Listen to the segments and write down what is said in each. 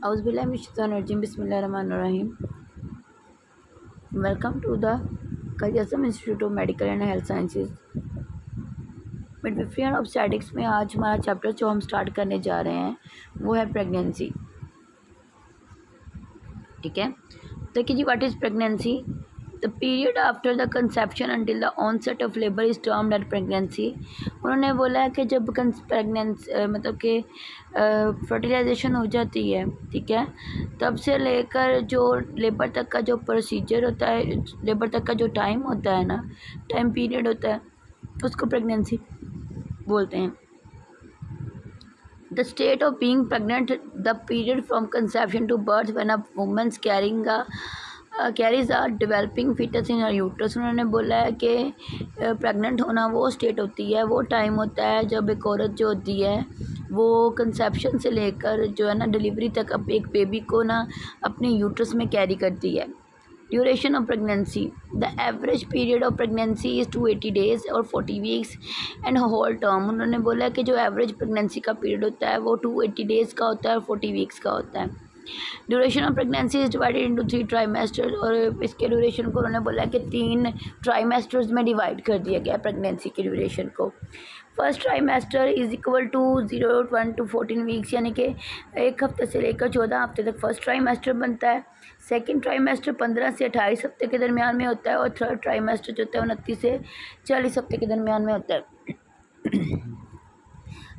Auzubillahiminash-shaitanir-rajim. Bismillahir-rahmanir-rahim. Welcome to the Qayyasam Institute of Medical and Health Sciences. Midwifery and obstetrics में आज हमारा chapter जो हम start करने जा रहे हैं वो है प्रेगनेंसी। ठीक है, देखिए जी, what is pregnancy? The period after the conception until the onset of labour is termed at pregnancy. उन्होंने बोला है कि जब प्रेगनेंसी मतलब कि फर्टिलाइजेशन हो जाती है, ठीक है, तब से लेकर जो लेबर तक का जो प्रोसीजर होता है, लेबर तक का जो टाइम होता है ना, टाइम पीरियड होता है, उसको प्रेगनेंसी बोलते हैं। The state of being pregnant, the period from conception to birth when a woman's carries a developing fetus in her uterus। उन्होंने बोला है कि प्रेग्नेंट होना वो स्टेट होती है, वो टाइम होता है जब एक औरत जो होती है वो कंसेप्शन से लेकर जो है ना डिलीवरी तक अब एक बेबी को ना अपने यूट्रस में कैरी करती है। Duration of pregnancy, the average period of pregnancy is 280 days और 40 वीक्स एंड होल टर्म। उन्होंने बोला कि जो एवरेज प्रेगनेंसी का पीरियड होता है वो 280 डेज़ का होता है और 40 वीक्स का होता है। Duration of pregnancy is divided into 3 trimesters, और इसके ड्यूरेशन को उन्होंने बोला कि 3 ट्राइमेस्टर्स में डिवाइड कर दिया गया प्रेगनेंसी के ड्यूरेशन को। First trimester is equal to 0 to 14 weeks, यानी कि 1 हफ्ते से लेकर 14 हफ्ते तक फर्स्ट ट्राइमेस्टर बनता है। सेकंड ट्राइमेस्टर 15 से 28 हफ्ते के दरमियान में होता है, और थर्ड ट्राइमेस्टर जो होता है 29 से 40 हफ्ते के दरमियान में होता है।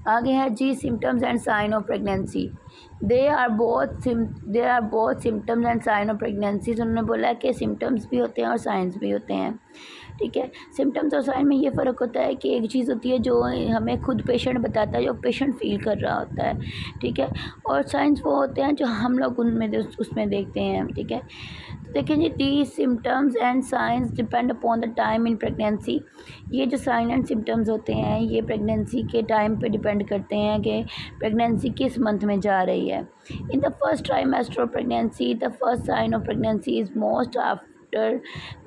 आगे है जी, symptoms and sign of pregnancy. They are both symptoms and sign of pregnancy. उन्होंने बोला है कि सिम्टम्स भी होते हैं और साइंस भी होते हैं। ठीक है, सिम्टम्स और साइन में ये फ़र्क होता है कि एक चीज़ होती है जो हमें खुद पेशेंट बताता है, जो पेशेंट फील कर रहा होता है, ठीक है, और साइंस वो होते हैं जो हम लोग उसमें देखते हैं। ठीक है, तो देखिए जी, the symptoms and signs depend upon the time in pregnancy. ये जो साइन एंड सिम्टम्स होते हैं ये प्रेगनेंसी के टाइम पे डिपेंड करते हैं कि प्रेगनेंसी किस मंथ में जा रही है। In the first trimester of pregnancy the first sign of pregnancy is most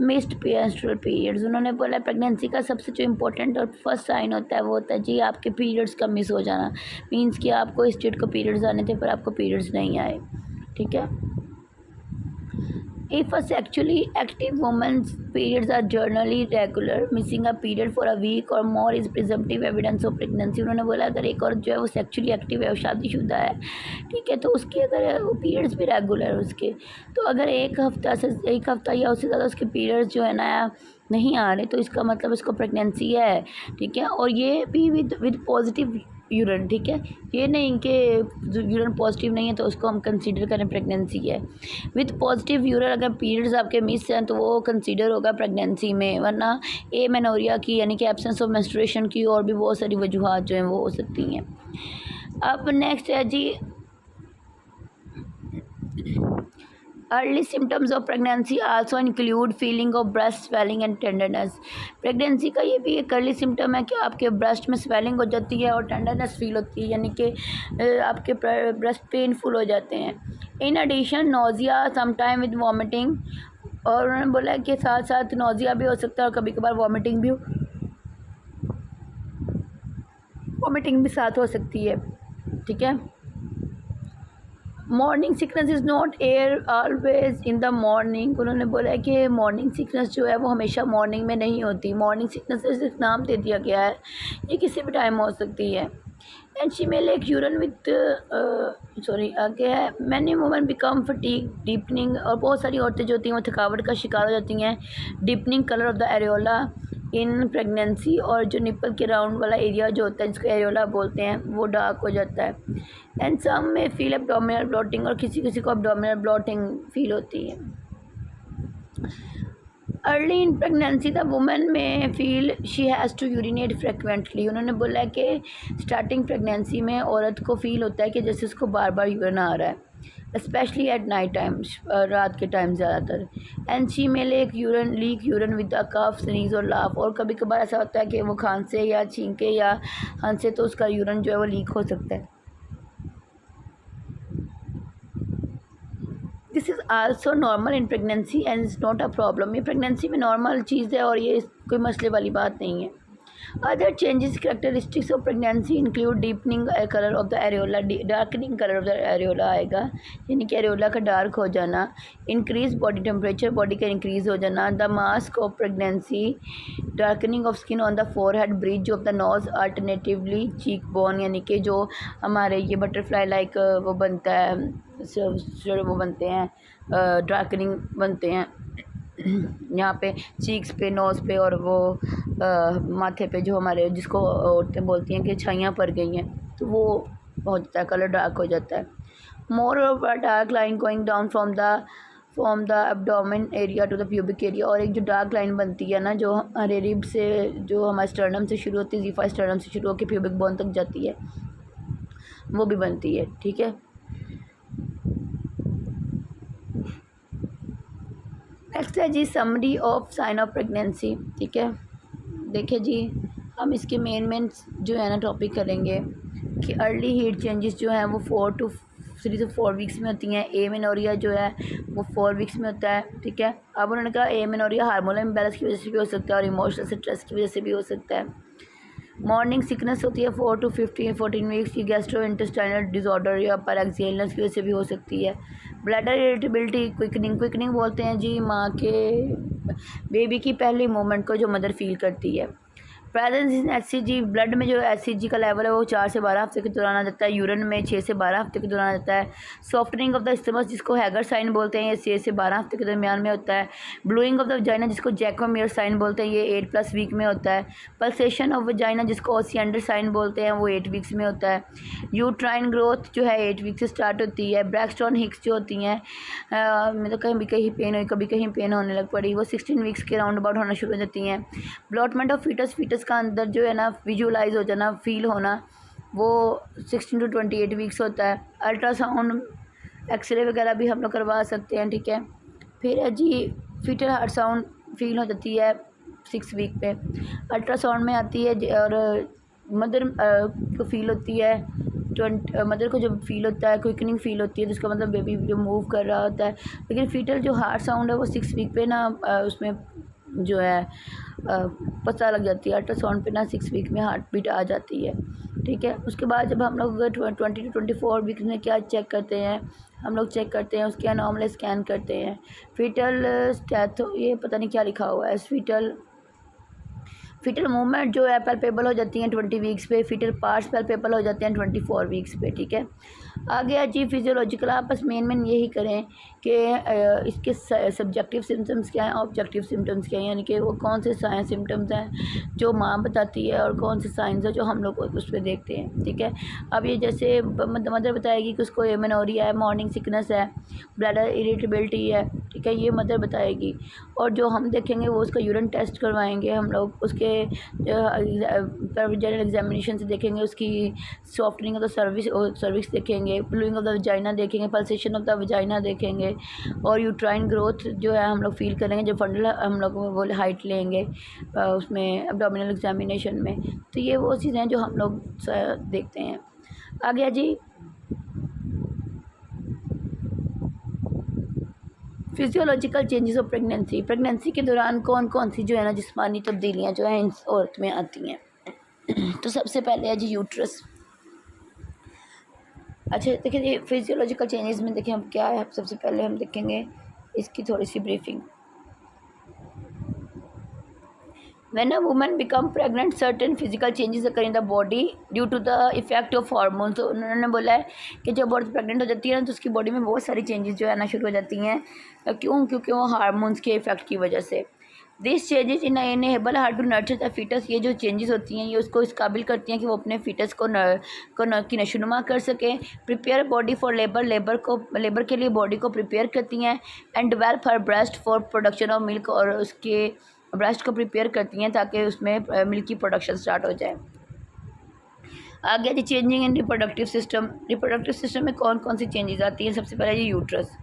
missed menstrual periods. उन्होंने बोला प्रेगनेंसी का सबसे जो इम्पोर्टेंट और फर्स्ट साइन होता है वो होता है जी आपके पीरियड्स का मिस हो जाना। मींस कि आपको इस डेट को पीरियड्स आने थे पर आपको पीरियड्स नहीं आए। ठीक है, If a sexually active woman's periods are generally regular, missing a period for a week or more is presumptive evidence of pregnancy। उन्होंने बोला अगर एक औरत जो है वो सेक्चुअली एक्टिव है और शादीशुदा है, ठीक है, तो उसके अगर वो पीरियड्स भी रेगुलर है उसके, तो अगर एक हफ्ता या उससे ज़्यादा उसके पीरियड्स जो है ना नहीं आ रहे तो इसका मतलब इसको प्रेगनेंसी है। ठीक है, और ये भी विद पॉजिटिव यूरिन। ठीक है, ये नहीं कि यूरिन पॉजिटिव नहीं है तो उसको हम कंसीडर करें प्रेगनेंसी है। विथ पॉजिटिव यूरिन अगर पीरियड्स आपके मिस हैं तो वो कंसीडर होगा प्रेगनेंसी में, वरना एमेनोरिया की यानी कि एब्सेंस ऑफ मेंस्ट्रुएशन की और भी बहुत सारी वजूहात जो हैं वो हो सकती हैं। अब नेक्स्ट है जी, early symptoms of pregnancy also include feeling of breast swelling and tenderness. Pregnancy का ये भी एक अर्ली सिम्टम है कि आपके ब्रेस्ट में स्वेलिंग हो जाती है और टेंडरनेस फील होती है, यानी कि आपके ब्रेस्ट पेनफुल हो जाते हैं। In addition nausea sometime with vomiting, और उन्होंने बोला है कि साथ साथ नोजिया भी हो सकता है और कभी कभार वॉमिटिंग भी साथ हो सकती है। ठीक है, morning sickness is not air always in the morning. उन्होंने बोला है कि मॉर्निंग सिकनेस जो है वो हमेशा मॉर्निंग में नहीं होती। मॉर्निंग सिकनेस सिर्फ नाम दे दिया गया है, ये किसी भी टाइम हो सकती है। And she may lake urine with आगे है, many women become fatigue deepening, और बहुत सारी औरतें जो होती हैं वो थकावट का शिकार हो जाती हैं। Deepening colour of the areola in pregnancy, और जो निप्पल के राउंड वाला एरिया जो होता है जिसको एरियोला बोलते हैं वो डार्क हो जाता है। एंड सम में फील एब्डोमिनल ब्लोटिंग, और किसी को एब्डोमिनल ब्लोटिंग फील होती है। Early in pregnancy the women may feel she has to urinate frequently. उन्होंने बोला है कि स्टार्टिंग प्रेगनेंसी में औरत को फील होता है कि जैसे उसको बार बार यूरिन आ रहा है, स्पेशली एट नाइट टाइम, रात के टाइम ज़्यादातर। एंड शी में leak urine with a cough sneeze और लाफ, और कभी कभार ऐसा होता है कि वो खांसे या छींके या हंसे तो उसका यूरिन जो है वो लीक हो सकता है। This is also normal in pregnancy and is not a problem. ये प्रेगनेंसी में नॉर्मल चीज़ है और ये कोई मसले वाली बात नहीं है। Other changes characteristics of pregnancy include deepening colour of the areola, darkening colour of the areola आएगा, यानी कि एरियोला का डार्क हो जाना, इंक्रीज बॉडी टेम्परेचर, बॉडी का इंक्रीज हो जाना, the mask of pregnancy, darkening of skin on the forehead, bridge of the nose, alternatively cheek bone, यानी कि जो हमारे ये बटरफ्लाई लाइक वो बनता है, जो वो बनते हैं डार्कनिंग बनते हैं यहाँ पे चीक्स पे, नोज़ पे और वो माथे पे, जो हमारे जिसको औरतें बोलती हैं कि छाइयाँ पड़ गई हैं, तो वो हो जाता है, कलर डार्क हो जाता है। More of a dark line going down from the abdomen area to the pubic area, और एक जो डार्क लाइन बनती है ना, जो हमारे रिब से, जो हमारे स्टर्नम से शुरू होती है, जीफा स्टर्नम से शुरू होकर प्यूबिक बोन तक जाती है, वो भी बनती है। ठीक है, नेक्स्ट है जी summary of sign of pregnancy. ठीक है, देखिए जी, हम इसके मेन जो है ना टॉपिक करेंगे कि अर्ली हीट चेंजेस जो हैं वो 3 से 4 वीक्स में होती हैं। एमेनोरिया जो है वो 4 वीक्स में होता है। ठीक है, अब उन्होंने कहा एमेनोरिया हार्मोनल इम्बैलेंस की वजह से भी हो सकता है और इमोशनल स्ट्रेस की वजह से भी हो सकता है। मॉर्निंग सिकनेस होती है 4 to 14 वीक्स की, गैस्ट्रो इंटेस्टाइनल डिसऑर्डर या पैराक्सियलनेस की वजह से भी हो सकती है। ब्लैडर इरिटेबिलिटी, क्विकनिंग बोलते हैं जी माँ के बेबी की पहली मूवमेंट को जो मदर फील करती है। प्रेजेंस इन HCG, ब्लड में जो HCG का लेवल है वो 4 से 12 हफ्ते के दौरान आ जाता है। यूरिन में 6 से 12 हफ्ते के दौरान आ जाता है। सॉफ्टनिंग ऑफ द स्टमक, जिसको हैगर साइन बोलते हैं, ये 6 से 12 हफ्ते के दरमियान में होता है। ब्लूइंग ऑफ द वजाइना, जिसको जैकोमियर साइन बोलते हैं, ये 8+ वीक में होता है। पल्सेशन ऑफ वजाइना, जिसको ओसिएंडर साइन बोलते हैं, वो 8 वीक्स में होता है। यूट्राइन ग्रोथ जो है 8 वीक से स्टार्ट होती है। ब्रैक्सटन हिक्स जो होती हैं, मतलब कहीं पेन हुई, कभी कहीं पेन होने लग पड़ी, वो 16 वीक्स के राउंड अबाउट होना शुरू हो जाती हैं। ब्लॉटमेंट ऑफ फीटस का अंदर जो है ना विजुअलाइज हो जाना, फील होना, वो 16 to 28 वीक्स होता है। अल्ट्रासाउंड, एक्सरे वगैरह भी हम लोग करवा सकते हैं। ठीक है, फिर है जी फीटल हार्ट साउंड फील हो जाती है 6 वीक पे, अल्ट्रासाउंड में आती है और मदर को फील होती है। मदर को जब फील होता है, क्विकनिंग फील होती है, जिसका मतलब बेबी जो मूव कर रहा होता है। लेकिन फीटल जो हार्ट साउंड है वो 6 वीक पे ना उसमें जो है पता लग जाती है। अल्ट्रासाउंड पे ना 6 वीक में हार्ट बीट आ जाती है। ठीक है, उसके बाद जब हम लोग 20 to 24 वीक्स में क्या चेक करते हैं, हम लोग चेक करते हैं उसके एनॉमली स्कैन करते हैं। फीटल स्टैथो, ये पता नहीं क्या लिखा हुआ है, फीटल मूवमेंट जो है पैल्पेबल हो जाती हैं 20 वीक्स पे। फीटल पार्ट्स पैल्पेबल हो जाते हैं 24 वीक्स पे। ठीक है, आगे जी फिजियोलॉजिकल, आप बस मेन यही करें कि इसके सब्जेक्टिव सिम्टम्स क्या हैं, ऑब्जेक्टिव सिम्टम्स क्या हैं, यानी कि वो कौन से साइंस सिम्टम्स हैं जो माँ बताती है और कौन से साइंस है जो हम लोग उस पर देखते हैं। ठीक है, अब ये जैसे मदर बताएगी कि उसको एमेनोरिया है, मॉर्निंग सिकनेस है, ब्लैडर इरिटेबिलिटी है। ठीक है, ये मदर बताएगी, और जो हम देखेंगे वो उसका यूरिन टेस्ट करवाएंगे हम लोग, उसके जनरल एग्जामिनेशन से देखेंगे, उसकी सॉफ्टनिंग ऑफ द सर्विक्स देखेंगे, ब्लूइंग ऑफ द वजाइना देखेंगे, पल्सेशन ऑफ द वजाइना देखेंगे, और यूट्राइन ग्रोथ जो है हम लोग फील करेंगे जब फंडल हम लोग वो हाइट लेंगे उसमें एब्डोमिनल एग्जामिनेशन में। तो ये वो चीज़ें हैं जो हम लोग देखते हैं। आ गया जी फिजियोलॉजिकल चेंजेस ऑफ प्रेगनेंसी के दौरान कौन कौन सी जो है ना जिस्मानी तब्दीलियाँ जो हैं इस औरत में आती हैं। तो सबसे पहले है जी यूट्रस। अच्छा देखिए, ये फिजियोलॉजिकल चेंजेस में देखिए हम क्या है, सबसे पहले हम देखेंगे इसकी थोड़ी सी briefing. When a woman become pregnant, certain physical changes occur in the body due to the effect of hormones। तो उन्होंने बोला है कि जब औरत प्रेग्नेंट हो जाती है ना तो उसकी बॉडी में बहुत सारी चेंजेस जो है ना शुरू हो जाती हैं। क्योंकि वो हार्मोन्स के इफेक्ट की वजह से। This changes in enable her to nurture the foetus. ये जो चेंजेस होती हैं ये उसको इस काबिल करती हैं कि वो अपने फीटस की नशोनुमा कर सकें। प्रिपेयर बॉडी फॉर लेबर के लिए बॉडी को प्रिपेयर करती हैं। And develop her breast for production of milk, और उसके ब्रेस्ट को प्रिपेयर करती हैं ताकि उसमें मिल्क की प्रोडक्शन स्टार्ट हो जाए। आगे जी चेंजिंग इन रिप्रोडक्टिव सिस्टम में कौन कौन सी चेंजेस आती हैं। सबसे पहले ये uterus.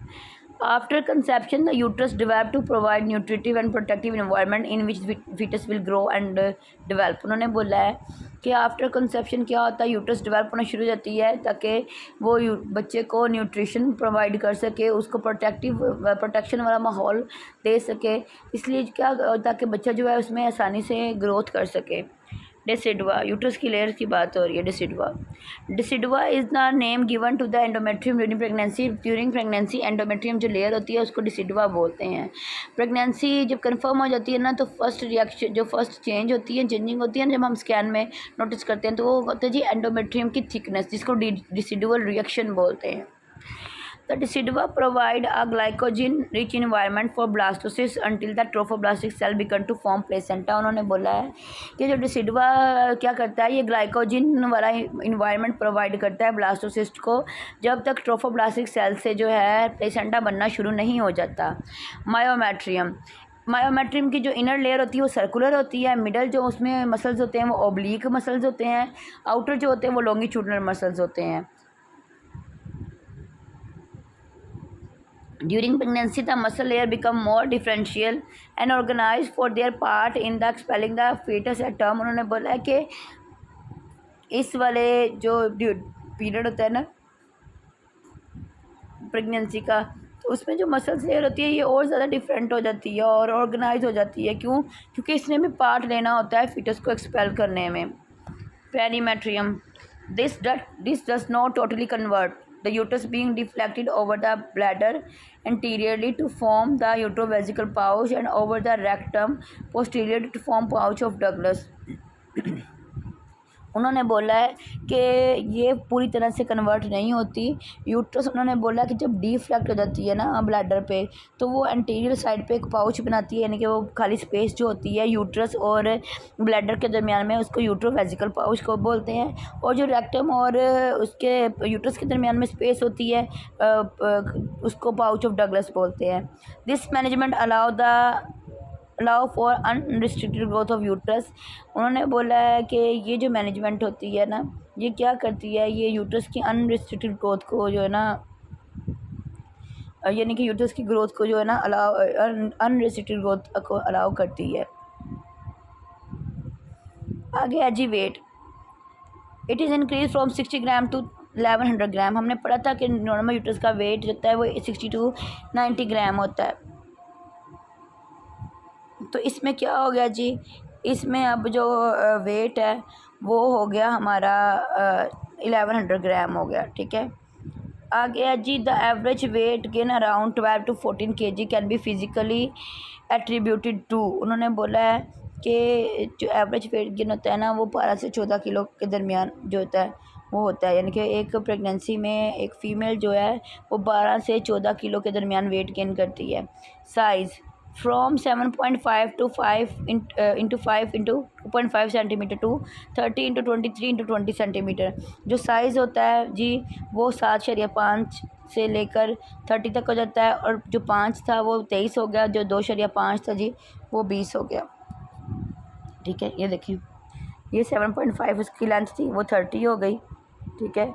After conception the uterus develop to provide nutritive and protective environment in which foetus will grow and develop. उन्होंने बोला है कि आफ्टर कंसेप्शन क्या होता है, यूट्रस डेवलप होना शुरू हो जाती है ताकि वो बच्चे को न्यूट्रिशन प्रोवाइड कर सके, उसको प्रोटेक्शन वाला माहौल दे सके, इसलिए क्या ताकि बच्चा जो है उसमें आसानी से ग्रोथ कर सके। डिसिडुआ, यूट्रस की लेयर की बात हो रही है। Decidua is the name given to the endometrium during pregnancy. During pregnancy endometrium जो लेयर होती है उसको डिसिडुआ बोलते हैं। प्रेगनेंसी जब कंफर्म हो जाती है ना, तो फर्स्ट रिएक्शन जो फर्स्ट चेंज होती है, चेंजिंग होती है ना, जब हम स्कैन में नोटिस करते हैं, तो वो होता है जी एंडोमेट्रियम की थिकनेस, जिसको डिसिडुअल रिएक्शन बोलते हैं। The decidua provide a glycogen-rich environment for blastocysts until the trophoblastic cell begin to form placenta। उन्होंने बोला है कि जो डिसिडुआ क्या करता है, ये ग्लाइकोजिन वाला इन्वायरमेंट प्रोवाइड करता है ब्लास्टोसिस्ट को, जब तक ट्रोफोब्लास्टिक सेल से जो है प्लेसेंटा बनना शुरू नहीं हो जाता। मायोमेट्रियम की जो इनर लेयर होती है वो सर्कुलर होती है, मिडल जो उसमें मसल्स होते हैं वो ओब्लिक मसल्स होते हैं, आउटर जो होते हैं वो लॉन्गिट्यूडनल मसल्स होते हैं। During pregnancy, the muscle layer become more differential and organized for their part in the expelling the fetus at term। उन्होंने बोला है कि इस वाले जो पीरियड होता है ना प्रेगनेंसी का, तो उसमें जो मसल्स लेयर होती है ये और ज़्यादा डिफरेंट हो जाती है और ऑर्गेनाइज हो जाती है। क्यों? क्योंकि इसने भी पार्ट लेना होता है फीटस को एक्सपेल करने में। Perimetrium, this does not totally convert the uterus being deflected over the bladder anteriorly to form the uterovesical pouch and over the rectum posteriorly to form pouch of Douglas। उन्होंने बोला है कि ये पूरी तरह से कन्वर्ट नहीं होती यूट्रस। उन्होंने बोला कि जब डिफ्लेक्ट हो जाती है ना ब्लैडर पे, तो वो एंटीरियर साइड पे एक पाउच बनाती है, यानी कि वो खाली स्पेस जो होती है यूट्रस और ब्लैडर के दरमियान में, उसको यूट्रोवेजिकल पाउच को बोलते हैं। और जो रेक्टम और उसके यूट्रस के दरमियान में स्पेस होती है उसको पाउच ऑफ डगलस बोलते हैं। This management allow for unrestricted growth of uterus. उन्होंने बोला है कि ये जो मैनेजमेंट होती है ना, ये क्या करती है, ये यूट्रस की अनरिस्ट्रिक्टेड ग्रोथ को जो है ना, यानी कि यूट्रस की ग्रोथ को जो है ना अनरिस्ट्रिक्टेड ग्रोथ को अलाउ करती है। आगे है जी weight. It is increase from 60 gram to 1100 gram. हमने पढ़ा था कि नॉर्मल यूट्रस का वेट होता है वो 60 टू 90 ग्राम होता है। तो इसमें क्या हो गया जी, इसमें अब जो वेट है वो हो गया हमारा 1100 ग्राम हो गया। ठीक है, आगे है जी the average weight gain around 12 to 14 kg can be physically attributed to. उन्होंने बोला है कि जो एवरेज वेट गेन होता है ना वो 12 से 14 किलो के दरमियान जो होता है वो होता है, यानी कि एक प्रेगनेंसी में एक फ़ीमेल जो है वो 12 से 14 किलो के दरमियान वेट गेन करती है। Size from 7.5 to 5 into 5 into 2.5 centimetre to 30 into 23 into 20 centimetre. जो साइज़ होता है जी वो 7.5 से लेकर 30 तक हो जाता है, और जो 5 था वो 23 हो गया, जो 2.5 था जी वो 20 हो गया। ठीक है, ये देखिए, ये 7.5 उसकी लेंथ थी वो 30 हो गई। ठीक है,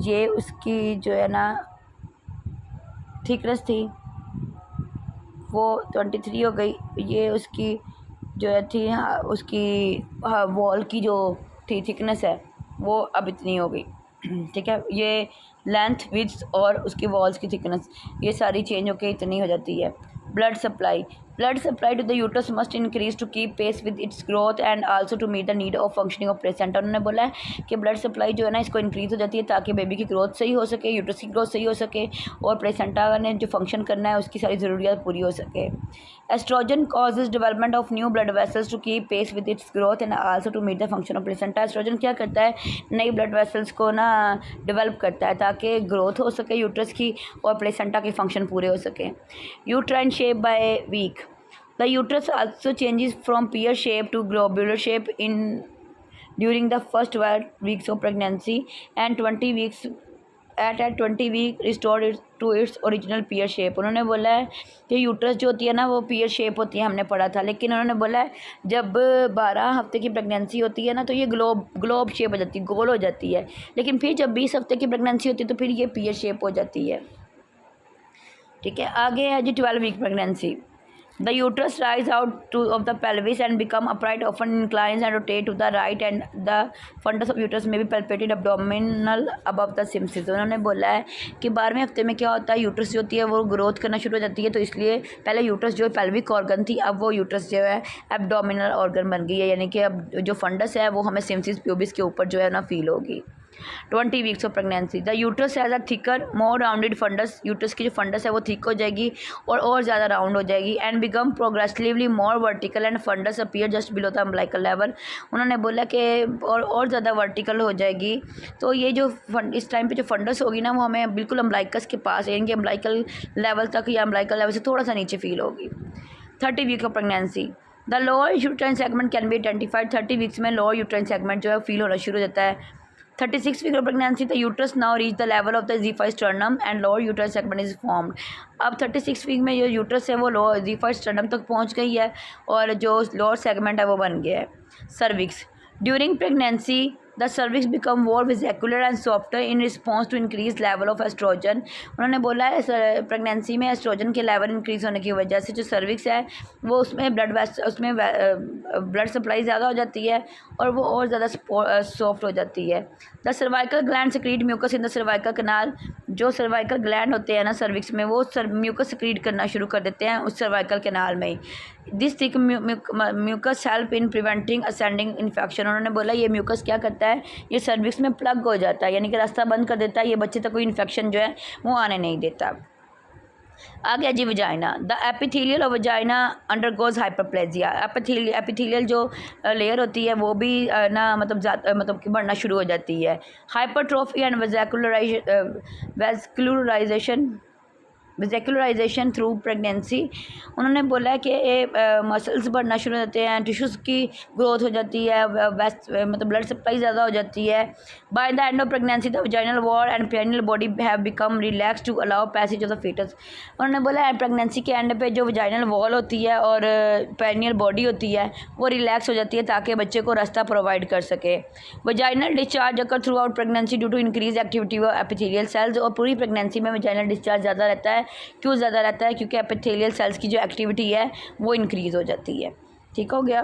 ये उसकी जो है ना थिकनेस थी वो 23 हो गई। ये उसकी जो है थी उसकी वॉल की जो थी थिकनेस है वो अब इतनी हो गई। ठीक है, ये लेंथ विड्थ और उसकी वॉल्स की थिकनेस ये सारी चेंज होकर इतनी हो जाती है। Blood supply to the uterus must increase to keep pace with its growth and also to meet the need of functioning of placenta. उन्होंने बोला है कि ब्लड सप्लाई जो है ना इसको इंक्रीज हो जाती है ताकि बेबी की ग्रोथ सही हो सके, यूट्रस की ग्रोथ सही हो सके और प्लेसेंटा ने जो फंक्शन करना है उसकी सारी ज़रूरियात पूरी हो सके। Oestrogen causes development of new blood vessels to keep pace with its growth and also to meet the function of placenta. Oestrogen क्या करता है, नई ब्लड वेसल्स को ना डेवलप करता है ताकि ग्रोथ हो सके यूट्रस की और प्लेसेंटा के फंक्शन पूरे हो सके। Uterine shape by week, the uterus also changes from pear shape to globular shape during the first 12 weeks of pregnancy and 20 weeks at 20 week restored to its original pear shape। उन्होंने बोला है कि uterus जो होती है ना वो pear shape होती है, हमने पढ़ा था, लेकिन उन्होंने बोला है जब 12 हफ्ते की प्रेगनेंसी होती है ना तो ये ग्लोब शेप हो जाती है, गोल हो जाती है, लेकिन फिर जब 20 हफ्ते की प्रेगनेंसी होती है तो फिर ये pear shape हो जाती है। ठीक है, आगे है जी 12 week pregnancy. The uterus rise out of the pelvis and become upright, often inclines and rotate to the right, and the fundus of uterus may be palpated abdominal above the symphysis। तो उन्होंने बोला है कि 12वें हफ्ते में क्या होता है, यूट्रस जो होती है वो ग्रोथ करना शुरू हो जाती है, तो इसलिए पहले यूट्रस जो पेल्विक ऑर्गन थी, अब वो यूट्रस जो है एब्डोमिनल ऑर्गन बन गई है, यानी कि अब जो फंडस है वो हमें सिम्फिसिस प्यूबिस के ऊपर जो है ना फील होगी। 20 weeks of pregnancy, the uterus has a thicker more rounded fundus, uterus की जो फंडस है वो थिक हो जाएगी और ज़्यादा राउंड हो जाएगी, and become progressively more vertical and fundus appear just below the umbilical level. उन्होंने बोला कि और ज़्यादा वर्टिकल हो जाएगी, तो ये जो इस टाइम पे जो फंडस होगी ना वो हमें बिल्कुल अम्बिलिकस के पास, यानी कि अम्बिलिकल लेवल तक या अम्बिलिकल लेवल से थोड़ा सा नीचे फील होगी। 30 week of pregnancy, the lower uterine segment can be identified, 30 weeks में लोअर यूट्राइन सेगमेंट जो है फील होना शुरू हो जाता है। 36 week of pregnancy, the uterus now reach the level of the Z5 sternum and lower uterine segment is formed। अब 36 week में जो यूट्रस है वो लोअर Z5 स्टर्नम तक पहुंच गई है और जो लोअर सेगमेंट है वो बन गया है। Cervix, during pregnancy the cervix become more vesicular and softer in response to increase level of oestrogen. उन्होंने बोला है प्रेगनेंसी में एस्ट्रोजन के लेवल इंक्रीज होने की वजह से जो सर्विक्स है वो उसमें ब्लड सप्लाई ज़्यादा हो जाती है और वो और ज़्यादा सॉफ्ट हो जाती है। The cervical gland secrete mucus in the cervical canal, जो सर्वाइकल ग्लैंड होते हैं ना सर्विक्स में वो म्यूकस सिक्रीट करना शुरू कर देते हैं उस सर्वाइकल कनाल में। This thick mucus help in preventing ascending infection. उन्होंने बोला ये म्यूकस क्या करता है, ये सर्विक्स में प्लग हो जाता है, यानी कि रास्ता बंद कर देता है, ये बच्चे तक कोई इन्फेक्शन जो है वो आने नहीं देता। आ गया जी vagina, the epithelial of vagina undergoes hyperplasia. Epithelial जो लेयर होती है वो भी ना मतलब कि बढ़ना शुरू हो जाती है। Hypertrophy and vascularization through pregnancy. उन्होंने बोला है कि मसल्स बढ़ना शुरू हो जाते हैं, टिश्यूज़ की ग्रोथ हो जाती है, मतलब ब्लड सप्लाई ज़्यादा हो जाती है। By the end of pregnancy the vaginal wall and perineal body have become relax to allow passage of the foetus. उन्होंने बोला है प्रेगनेंसी के एंड पे जो वजाइनल वॉल होती है और पेरिनियल बॉडी होती है वो रिलैक्स हो जाती है ताकि बच्चे को रास्ता प्रोवाइड कर सके। Vaginal discharge occur throughout pregnancy due to increase activity of epithelial cells. और पूरी प्रेगनेंसी में वजाइनल डिस्चार्ज ज़्यादा रहता है। क्यों ज़्यादा रहता है? क्योंकि एपिथेलियल सेल्स की जो एक्टिविटी है वो इंक्रीज़ हो जाती है। ठीक हो गया।